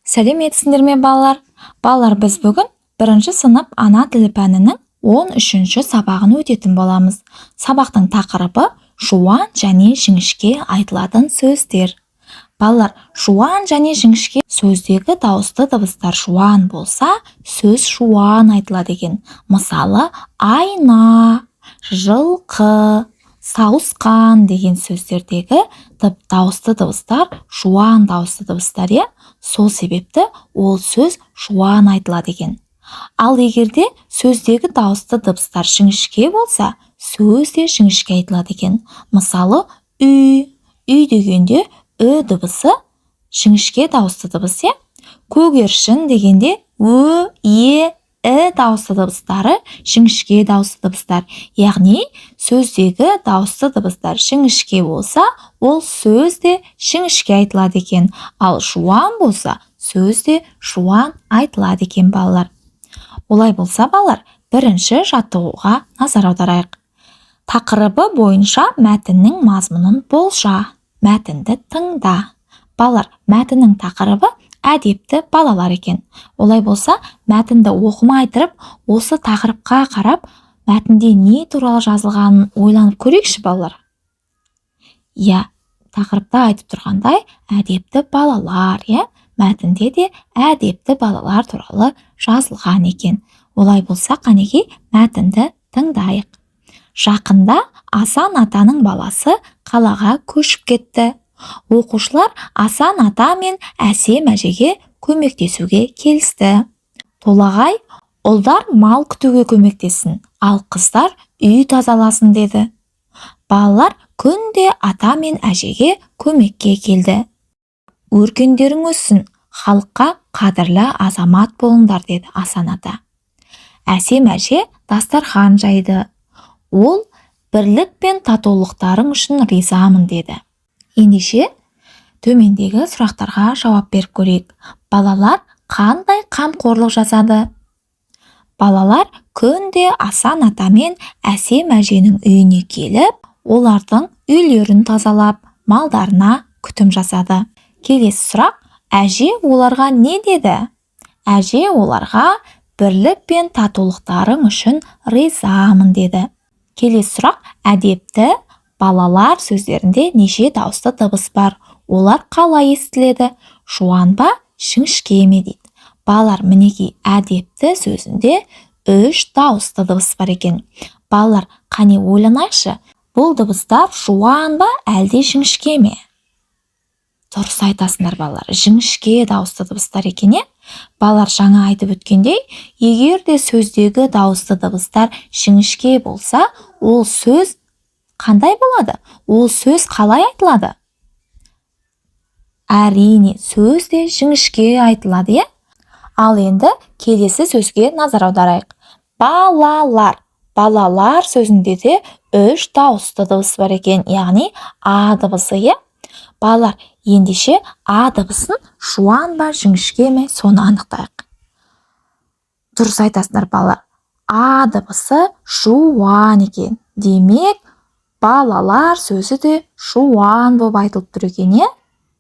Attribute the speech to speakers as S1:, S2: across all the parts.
S1: Сәлеметсіңдер ме балалар? Балалар, біз бүгін бірінші сынып ана тілі пәнінің 13-ші сабағын өтетін боламыз. Сабақтың тақырыбы жуан және жіңішке айтылатын сөздер. Балалар, жуан және жіңішке сөздегі дауысты дыбыстар жуан болса, сөз жуан айтылады екен. Мысалы, айна, жылқы, сауысқан деген сөздердегі дауысты дыбыстар жуан дауысты дыбыстар, сол себепті ол сөз жуан айтылады екен. Ал егерде сөздегі дауысты дыбыстар жіңішке болса, сөз де жіңішке айтылады екен. Мысалы, үй дегенде ү дыбысы жіңішке дауысты дыбыс, көгершін дегенде ө, е, дауысты дыбыстары жіңішке дауысты дыбыстар. Яғни, сөздегі дауысты дыбыстар жіңішке болса, ол сөз де жіңішке айтылады екен. Ал жуан болса, сөз де жуан айтылады екен, балалар. Олай болса, балалар, бірінші жаттығуға назар аударайық. Тақырыбы бойынша мәтіннің мазмұнын болжа, мәтінді тыңда. Балалар, мәтіннің тақырыбы әдепті балалар екен. Олай болса, мәтінді оқымай тұрып, осы тақырыпқа қарап, мәтінде не туралы жазылғанын ойланып көрейікші, балалар. Тақырыпта айтып тұрғандай, әдепті балалар, мәтінде де әдепті балалар туралы жазылған екен. Олай болса, қанекей мәтінді тыңдайық. Жақында Асан атаның баласы қалаға көшіп кетті. Оқушылар Асан ата мен Әсем әжеге көмектесуге келісті. Толағай, ұлдар мал күтуге көмектесін, ал қыздар үй тазаласын деді. Балалар күнде ата мен әжеге көмекке келді. Өркендерің өссін, халыққа қадірлі азамат болыңдар, деді Асан ата. Әсем әже дастархан жайды. Ол бірлік пен татулықтарың үшін ризамын, деді. Ендеше, төмендегі сұрақтарға жауап беріп көрейік. Балалар қандай қамқорлық жасады? Балалар күнде Асан ата мен Әсем әженің үйіне келіп, олардың үйлерін тазалап, малдарына күтім жасады. Келесі сұрақ, әже оларға не деді? Әже оларға бірлік пен татулықтарың үшін ризамын, деді. Келесі сұрақ, әдепті балалар сөздерінде неше дауысты дыбыс бар? Олар қалай естіледі? Жуан ба, жіңішке ме, дейді. Балалар, мінекей әдепті сөзінде 3 дауысты дыбыс бар екен. Балалар, қане ойланайықшы, бұл дыбыстар жуан ба, әлде жіңішке ме? Дұрыс айтасыңдар, балалар, жіңішке дауысты дыбыстар екен. Балалар, жаңа айтып өткендей, егер де сөздегі дауысты дыбыстар жіңішке болса, ол сөз қандай болады? Ол сөз қалай айтылады? Әрине, сөз де жіңішке айтылады, Ал енді келесі сөзге назар аударайық. Балалар. Балалар сөзінде де 3 дауысты дыбыс бар екен, яғни А дыбысы, Балалар, ендеше А дыбысын жуан ба, жіңішке ме, соны анықтайық. Дұрыс айтасыңдар, балалар. А дыбысы жуан екен. Демек, балалар сөзі де жуан болып айтылып тұр екен,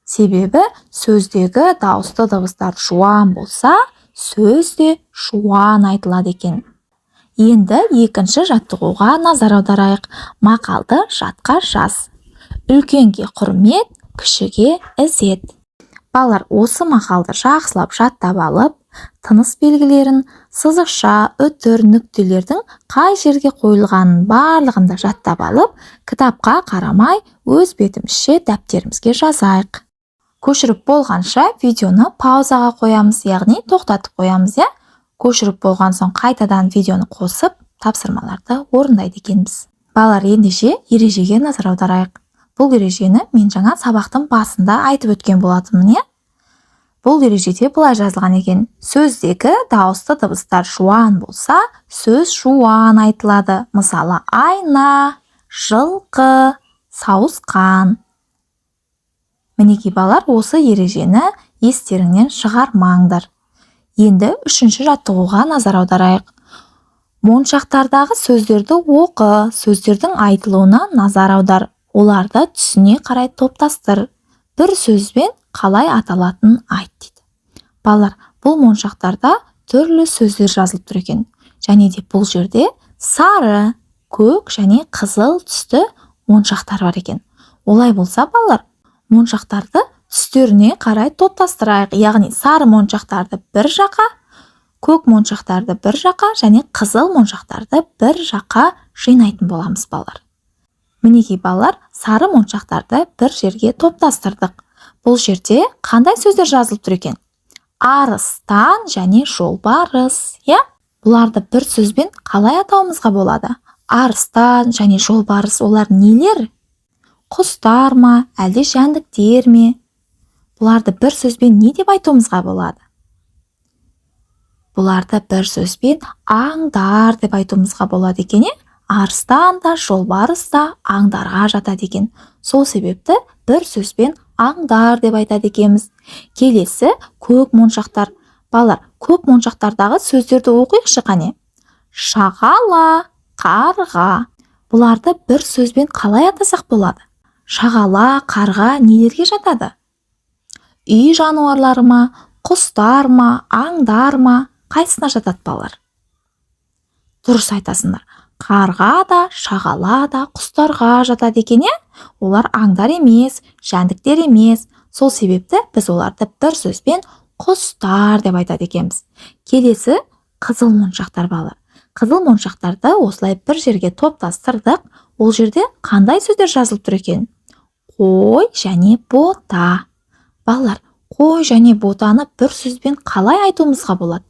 S1: Себебі сөздегі дауысты дыбыстар жуан болса, сөз де жуан айтылады екен. Енді екінші жаттығуға назар аударайық. Мақалды жатқа жаз. Үлкенге құрмет, кішіге ізет. Балалар, осы мақалды жақсылап жаттап алып, тыныс белгілерін, сызықша, үтір, нүктелердің қай жерге қойылғанын барлығында жаттап алып, кітапқа қарамай өз бетімізше дәптерімізге жазайық. Көшіріп болғанша видеоны паузаға қоямыз, яғни тоқтатып қоямыз, Көшіріп болған соң қайтадан видеоны қосып, тапсырмаларды орындайды екенбіз. Балалар, ендеше ережеге назар аударайық. Бұл ережені мен жаңа сабақтың басында айтып өткен болатынмын, Бұл ережеде былай жазылған екен. Сөздегі дауысты дыбыстар жуан болса, сөз жуан айтылады. Мысалы, айна, жылқы, сауысқан. Мінекей балалар, осы ережені естеріңнен шығармаңдар. Енді үшінші жаттығуға назар аударайық. Моншақтардағы сөздерді оқы, сөздердің айтылуына назар аудар. Оларды түсіне қарай топтастыр. Бір сөзбен қалай аталатынын айт, дейді. Балалар, бұл моншақтарда түрлі сөздер жазылып тұр екен. Және де бұл жерде сары, көк және қызыл түсті моншақтар бар екен. Олай болса, балалар, моншақтарды түстеріне қарай топтастырайық. Яғни сары моншақтарды бір жаққа, көк моншақтарды бір жаққа және қызыл моншақтарды бір жаққа жинайтын боламыз, балалар. Мінекей, балалар, сары моншақтарды бір жерге топтастырдық. Бұл жерде қандай сөздер жазылып тұр екен? Арыстан және жолбарыс, Бұларды бір сөзбен қалай атауымызға болады? Арыстан және жолбарыс олар нелер? Құстар ма, әлде жәндіктер ме? Бұларды бір сөзбен не деп айтуымызға болады? Бұларды бір сөзбен аңдар деп айтуымызға болады екен, Арыстан да, жолбарыс да аңдарға жатады екен. Сол себепті бір сөзбен аңдар деп айтады екенбіз. Келесі көк моншақтар. Балалар, көк моншақтардағы сөздерді оқиықшы қане. Шағала, қарға. Бұларды бір сөзбен қалай атасақ болады? Шағала, қарға нелерге жатады? Үй жануарлары ма, құстар ма, аңдар ма, қайсына жатады, балалар? Дұрыс айтасыңдар. Қарға да, шағала да құстарға жатады екен, Олар аңдар емес, жәндіктер емес. Сол себепті біз оларды бір сөзбен құстар деп айтады екенбіз. Келесі қызыл моншақтар, балалар. Қызыл моншақтарды осылай бір жерге топтастырдық. Ол жерде қандай сөздер жазылып тұр екен? Қой және бота. Балалар, қой және ботаны бір сөзбен қалай айтуымызға болады?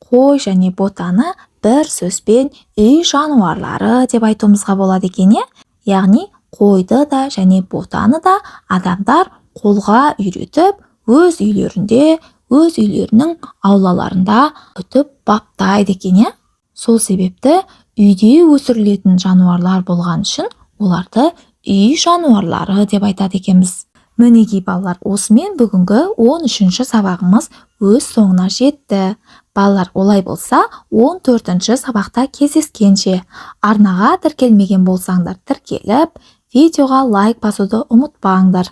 S1: Қой және ботаны бір сөзбен үй жануарлары деп айтуымызға болады екен, Яғни қойды да және ботаны да адамдар қолға үйретіп, өз үйлерінде, өз үйлерінің аулаларында күтіп баптайды екен, Сол себепті үйде өсірілетін жануарлар болған үшін оларды үй жануарлары деп айтады екенбіз. Мінекей, балалар, осымен бүгінгі 13-ші сабағымыз өз соңына жетті. Балалар, олай болса, 14-ші сабақта кездескенше. Арнаға тіркелмеген болсаңдар, тіркеліп, видеоға лайк басуды ұмытпаңдар.